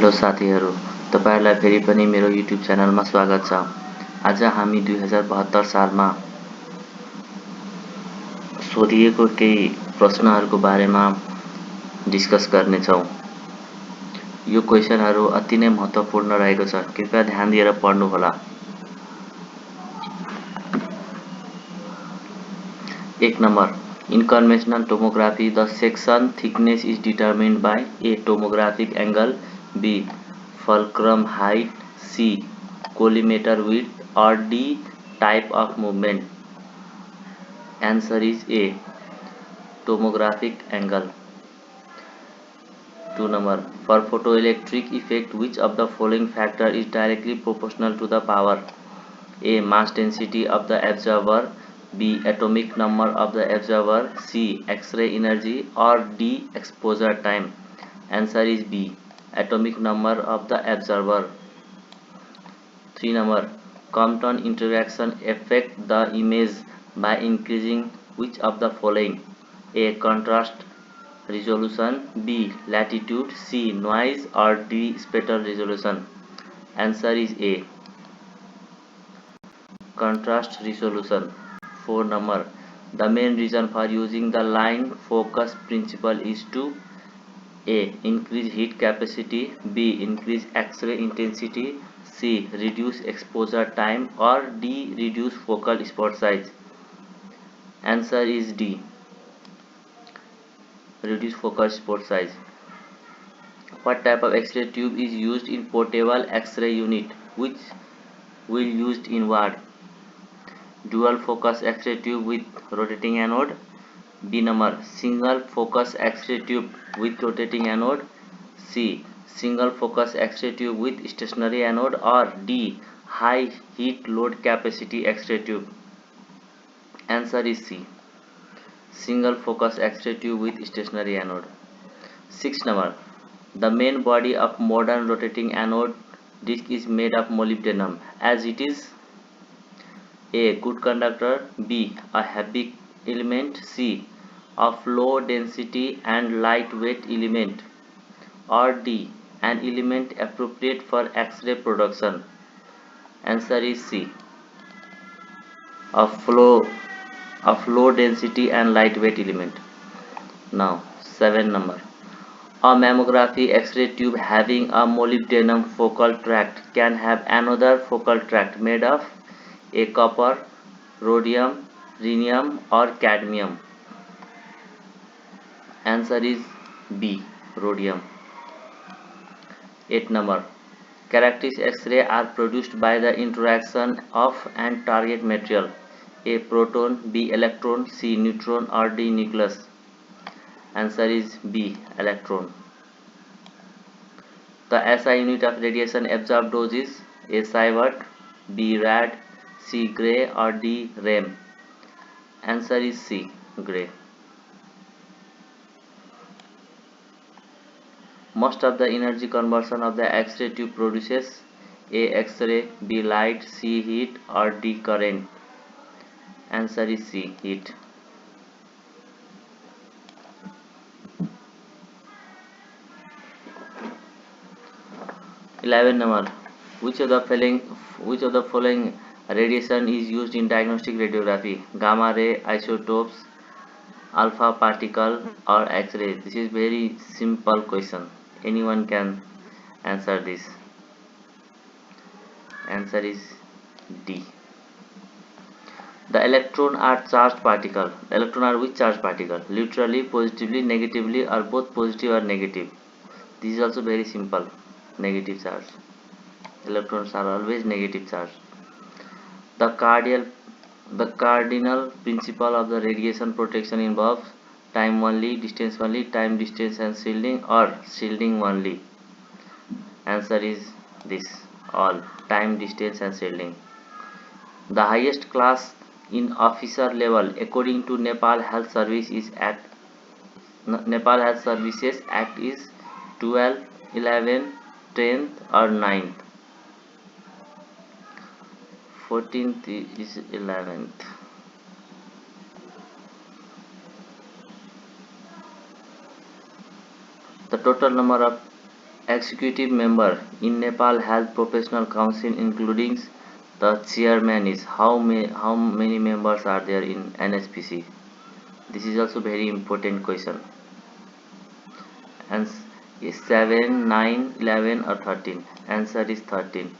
Hello साथीहरू, तपाईहरुलाई फेरि पनि मेरो युट्युब च्यानलमा स्वागत छ। आज हामी 2072 सालमा सोधिएको केही प्रश्नहरूको बारेमा डिस्कस गर्नेछौँ। यो क्वेशनहरू अति नै महत्त्वपूर्ण रहेको छ, कृपया ध्यान दिएर पढ्नुहोला। 1 number, in conventional tomography, the section thickness is determined by A. Tomographic angle, B. fulcrum height, C. collimator width, or D. type of movement. Answer is A. Tomographic angle. 2 number, for photoelectric effect, which of the following factor is directly proportional to the power? A. Mass density of the observer, B. Atomic number of the observer, C. X-ray energy, or D. Exposure time. Answer is B. Atomic number of the observer. 3 number, Compton interaction affect the image by increasing which of the following? A. Contrast, resolution, B. latitude, C. noise, or D. spectral resolution. Answer is A. Contrast resolution. 4 number, the main reason for using the line focus principle is to A. increase heat capacity, B. increase X-ray intensity, C. reduce exposure time, or D. reduce focal spot size. Answer is D. Reduce focal spot size. What type of X-ray tube is used in portable X-ray unit, which will used in what? Dual focus X-ray tube with rotating anode, B number, single focus X-ray tube with rotating anode, C. single focus X-ray tube with stationary anode, or D. high heat load capacity X-ray tube. Answer is C. Single focus X-ray tube with stationary anode. 6 number, the main body of modern rotating anode disc is made of molybdenum, as it is A. good conductor, B. a heavy element, C. of low density and lightweight element, or D. an element appropriate for X-ray production. Answer is C. of low density and lightweight element. Now 7 number, a mammography X-ray tube having a molybdenum focal tract can have another focal tract made of A. copper, rhodium, rhenium, or cadmium. Answer is B. rhodium. 8 number, characteristic X-ray are produced by the interaction of and target material, A. proton, B. electron, C. neutron, or D. nucleus. Answer is B. electron. The SI unit of radiation absorbed dose is A. sievert, B. rad, C. gray, or D. rem. Answer is C. gray. Most of the energy conversion of the X-ray tube produces A. X-ray, B. light, C. heat, or D. current. Answer is C. heat. Eleven number, which of the following radiation is used in diagnostic radiography? Gamma ray, isotopes, alpha particle, or X-ray? This is very simple question. Anyone can answer this. Answer is D. The electron are charged particle. The electron are which charged particle? Neutrally, positively, negatively, or both positive or negative. This is also very simple. Negative charge. Electrons are always negative charge. The cardinal principle of the radiation protection involves time only, distance only, time, distance, and shielding, or shielding only. Answer is this, all, time, distance, and shielding. The highest class in officer level according to Nepal Health Service is Act. Nepal Health Services Act is 12th, 11th, 10th, or 9th. 14th is 11th. The total number of executive member in Nepal Health Professional Council, including the chairman, is how many members are there in NSPC? This is also very important question. And is 7, 9, 11 or 13? Answer is 13.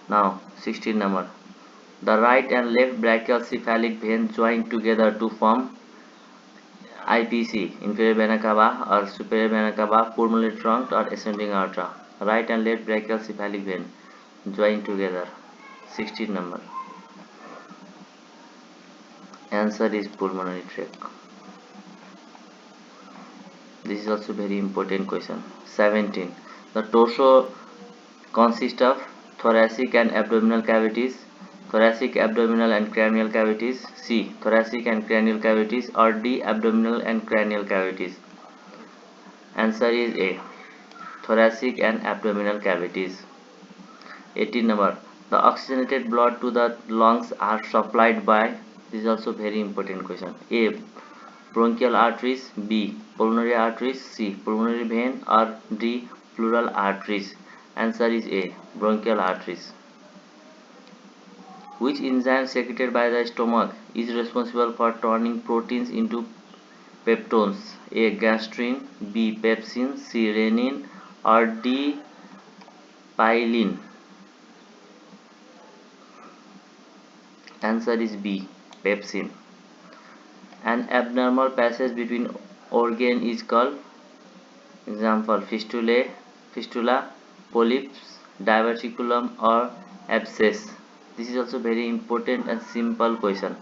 Now 16 number. The right and left brachial cephalic vein join together to form IPC, inferior vena cava or superior vena cava, pulmonary trunk or ascending aorta. Right and left brachial cephalic vein join together. 16 number. Answer is pulmonary tract. This is also very important question. 17. The torso consists of thoracic and abdominal cavities, thoracic, abdominal and cranial cavities, C. Thoracic and cranial cavities, or D. Abdominal and cranial cavities. Answer is A. Thoracic and abdominal cavities. 18 number. The oxygenated blood to the lungs are supplied by, this is also very important question. A. Bronchial arteries, B. Pulmonary arteries, C. Pulmonary vein, or D. Pleural arteries. Answer is A. Bronchial arteries. Which enzyme secreted by the stomach is responsible for turning proteins into peptones? A. Gastrin, B. Pepsin, C. Renin, or D. Pylene. Answer is B. Pepsin. An abnormal passage between organ is called, example, fistula, polyps, diverticulum, or abscess. This is also very important and simple question.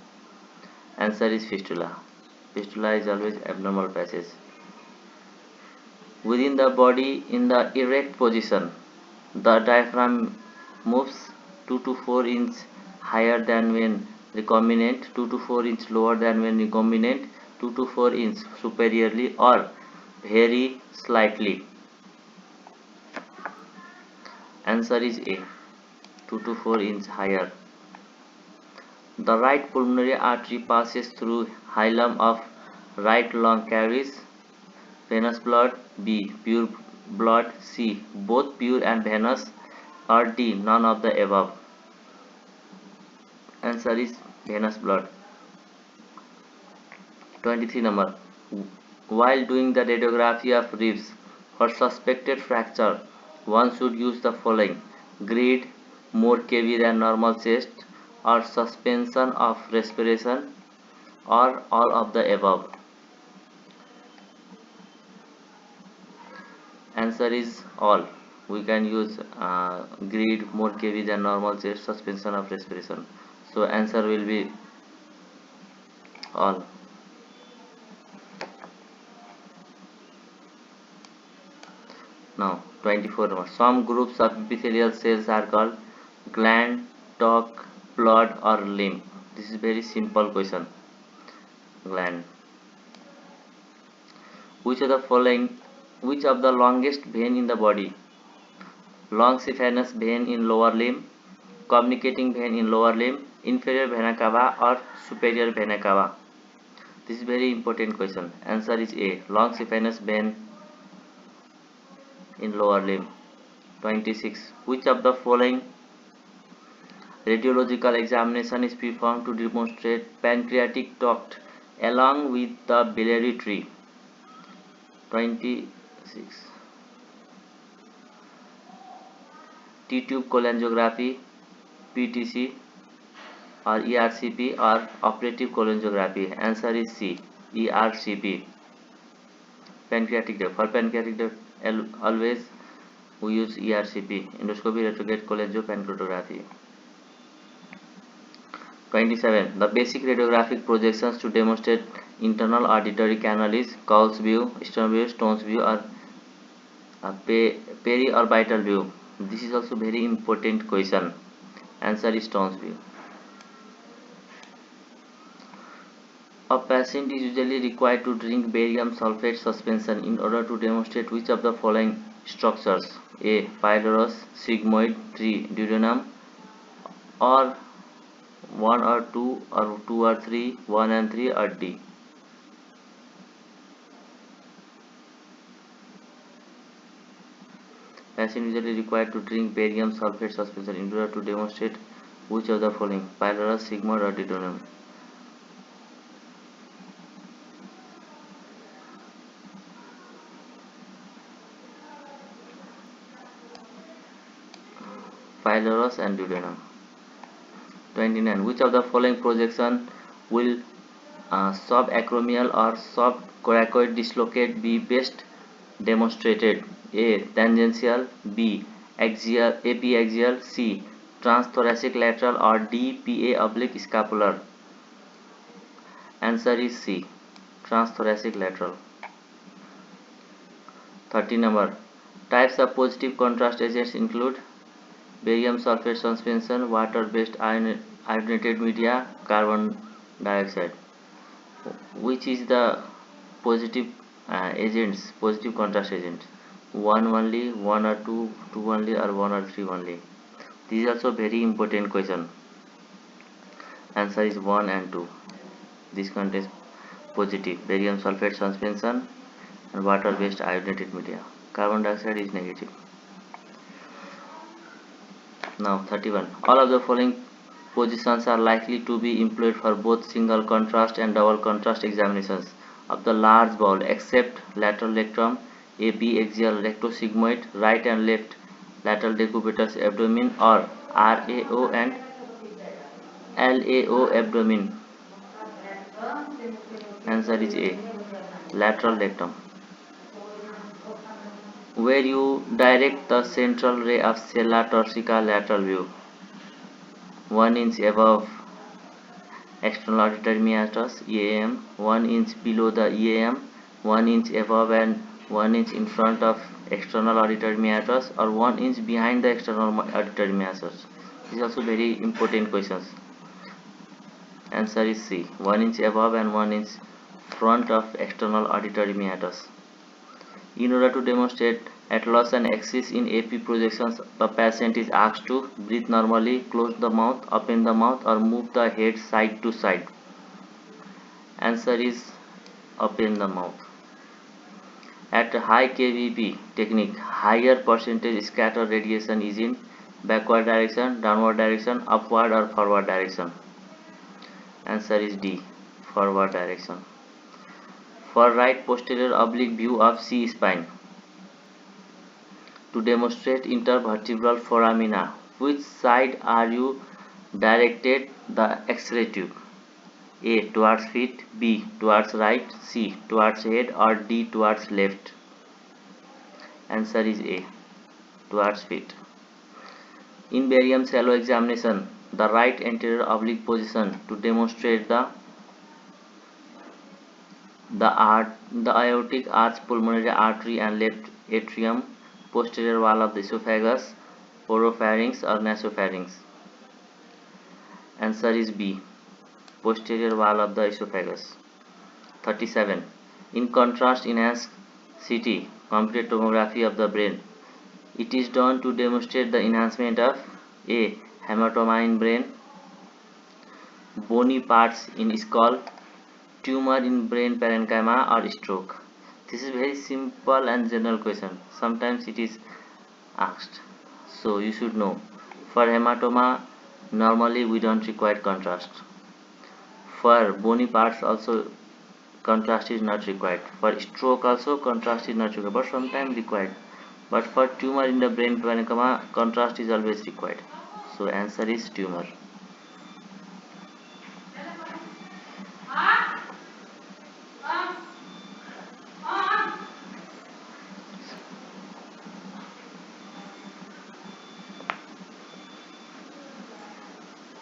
Answer is fistula. Fistula is always abnormal passage. Within the body, in the erect position, the diaphragm moves 2 to 4 inches higher than when recombinant, 2 to 4 inches lower than when recombinant, 2 to 4 inches superiorly, or very slightly. Answer is A. 2 to 4 inches higher. The right pulmonary artery passes through hilum of right lung, carries venous blood, B. Pure blood, C. Both pure and venous, or D. None of the above. Answer is venous blood. 23 number. While doing the radiography of ribs for suspected fracture, one should use the following: grid, more KV than normal chest, or suspension of respiration, or all of the above. Answer is all. We can use grid, more KV than normal chest, suspension of respiration. So answer will be all. Now 24 number. Some groups of epithelial cells are called gland, duct, blood, or lymph. This is very simple question. Gland. Which of the following, which of the longest vein in the body? Long saphenous vein in lower limb, communicating vein in lower limb, inferior vena cava, or superior vena cava? This is very important question. Answer is A. Long saphenous vein in lower limb. 26. Which of the following radiological examination is performed to demonstrate pancreatic duct along with the biliary tree? 26. T-tube cholangiography, PTC, or ERCP, or operative cholangiography? Answer is C. ERCP. Pancreatic duct. For pancreatic duct, always we use ERCP, endoscopy retrograde cholangiopancreatography. 27. The basic radiographic projections to demonstrate internal auditory canal is Cowles view, Stone view, Stone's view, or periorbital view. This is also very important question. Answer is Stone's view. A patient is usually required to drink barium sulfate suspension in order to demonstrate which of the following structures: A. Pylorus, sigmoid, 3. Duodenum, or 1 or 2, or 2 or 3, 1 and 3, or D. Patient usually required to drink barium sulfate suspension in order to demonstrate which of the following: pylorus, sigmoid, or deuterium. Pylorus and deuterium. 29. Which of the following projection will subacromial or subcoracoid dislocate be best demonstrated? A. Tangential, B. Axial, epiaxial, C. Transthoracic lateral, or D. PA oblique scapular. Answer is C. Transthoracic lateral. 30 number. Types of positive contrast agents include barium sulfate suspension, water-based ionated media, carbon dioxide. Which is the positive positive contrast agent? One only, one or two, two only, or one or three only? This is also very important question. Answer is 1 and 2. This contains positive barium sulfate suspension and water-based ionated media. Carbon dioxide is negative. Now 31. All of the following positions are likely to be employed for both single contrast and double contrast examinations of the large bowel except lateral rectum, epiaxial rectosigmoid, right and left lateral decubitus abdomen, or RAO and LAO abdomen. Answer is A. Lateral rectum. Where you direct the central ray of sella turcica lateral view 1 inch above external auditory meatus EAM, 1 inch below the EAM, 1 inch above and 1 inch in front of external auditory meatus, or 1 inch behind the external auditory meatus. This is also very important questions. Answer is C. 1 inch above and 1 inch front of external auditory meatus. In order to demonstrate atlas and axis in AP projections, the patient is asked to breathe normally, close the mouth, open the mouth, or move the head side to side. Answer is open the mouth. At high kVp technique, higher percentage scatter radiation is in backward direction, downward direction, upward, or forward direction. Answer is D. Forward direction. For right posterior oblique view of C spine, to demonstrate intervertebral foramina, which side are you directed the X-ray tube? A. Towards feet, B. Towards right, C. Towards head, or D. Towards left? Answer is A. Towards feet. In barium shallow examination, the right anterior oblique position to demonstrate the aortic arch, pulmonary artery, and left atrium, posterior wall of the esophagus, oropharynx, or nasopharynx. Answer is B. Posterior wall of the esophagus. 37. In contrast enhanced CT, computed tomography of the brain, it is done to demonstrate the enhancement of A. Hematoma in brain, bony parts in skull, tumor in brain parenchyma, or stroke. This is very simple and general question. Sometimes it is asked, so you should know. For hematoma, normally we don't require contrast. For bony parts also contrast is not required. For stroke also contrast is not required, but sometimes required. But for tumor in the brain parenchyma, contrast is always required. So answer is tumor.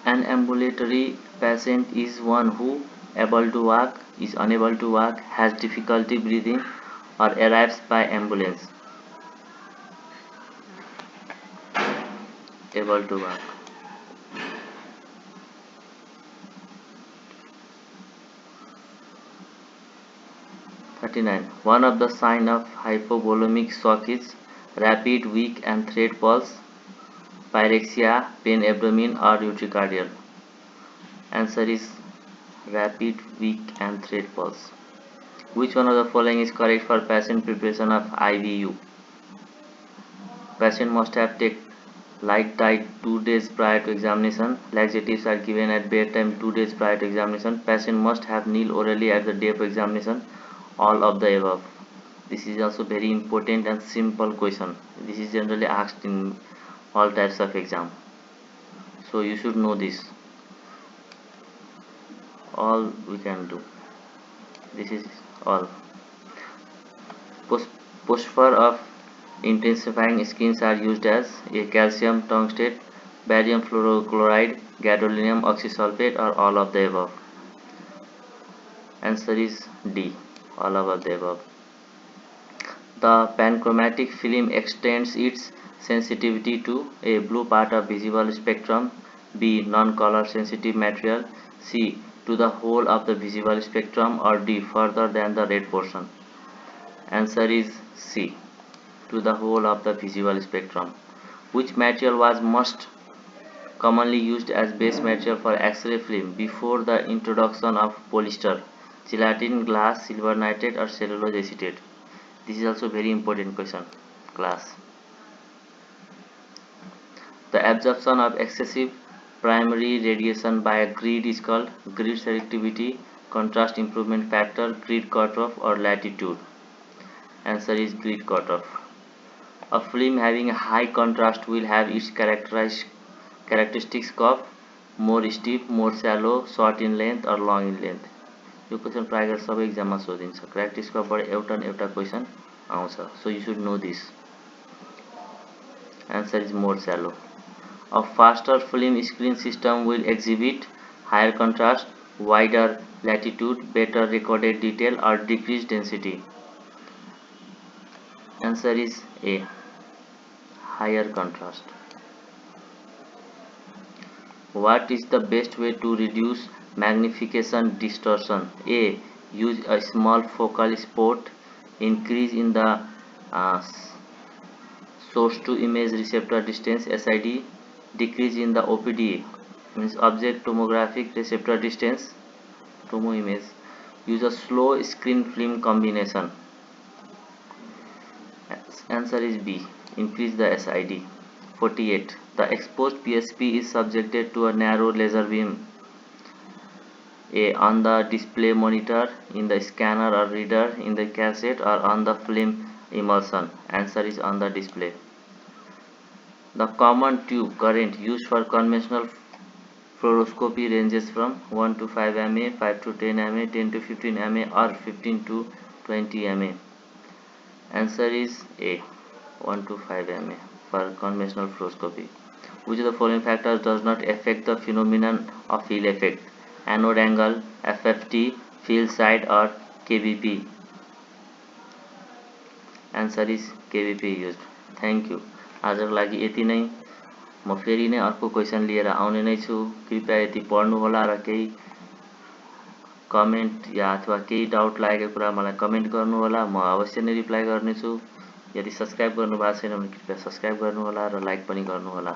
An ambulatory patient is one who able to walk, is unable to walk, has difficulty breathing, or arrives by ambulance. Able to walk. One of the signs of hypovolemic shock is rapid, weak, and thread pulse, pyrexia, pain abdomen, or urticaria. Answer is rapid, weak, and thread pulse. Which one of the following is correct for patient preparation of IVU? Patient must have take light diet 2 days prior to examination. Laxatives are given at bedtime 2 days prior to examination. Patient must have kneel orally at the day of examination. All of the above. This is also very important and simple question. This is generally asked in all types of exam. So you should know this. All we can do. This is all. Phosphor of intensifying schemes are used as a calcium tungstate, barium fluorochloride, gadolinium oxysulfate, or all of the above. Answer is D. All of the above. The panchromatic film extends its sensitivity to A. Blue part of visible spectrum, B. Non-color sensitive material, C. To the whole of the visible spectrum, or D. Further than the red portion. Answer is C. To the whole of the visible spectrum. Which material was most commonly used as base material for X-ray film before the introduction of polyester, gelatin, glass, silver nitrate, or cellulose acetate? This is also very important question, class. The absorption of excessive primary radiation by a grid is called grid selectivity, contrast improvement factor, grid cutoff, or latitude. Answer is grid cutoff. A film having a high contrast will have its characteristics of more steep, more shallow, short in length, or long in length. Yo question प्राय गरेर सबै एक्जाममा सोधिन्छ। क्यारेक्टरिस्टिक्सबाट एउटा न एउटा question आउँछ। So you should know this. Answer is more shallow. A faster film screen system will exhibit higher contrast, wider latitude, better recorded detail, or decreased density. Answer is A. Higher contrast. What is the best way to reduce magnification distortion? A. Use a small focal spot, increase in the source to image receptor distance SID, decrease in the OPD, means object tomographic receptor distance, tomo image. Use a slow screen film combination. Answer is B. Increase the SID. 48. The exposed PSP is subjected to a narrow laser beam. A. On the display monitor, in the scanner or reader, in the cassette, or on the film emulsion. Answer is on the display. The common tube current used for conventional fluoroscopy ranges from 1 to 5 mA, 5 to 10 mA, 10 to 15 mA, or 15 to 20 mA. Answer is A. 1 to 5 mA for conventional fluoroscopy. Which of the following factors does not affect the phenomenon of field effect? Anode angle, FFT, field side, or KBP? Answer is KBP used. Thank you. आजको लागि यति नै। म फेरि नै अर्को question लिएर आउने नै छु। कृपया यति पढ्नु होला र केही कमेन्ट या अथवा केही डाउट लागेको कुरा मलाई कमेन्ट गर्नु होला। म अवश्य नै रिप्लाई गर्नेछु। यदि सब्स्क्राइब गर्नु भएको छैन भने कृपया सब्स्क्राइब गर्नु होला र लाइक पनि गर्नु होला।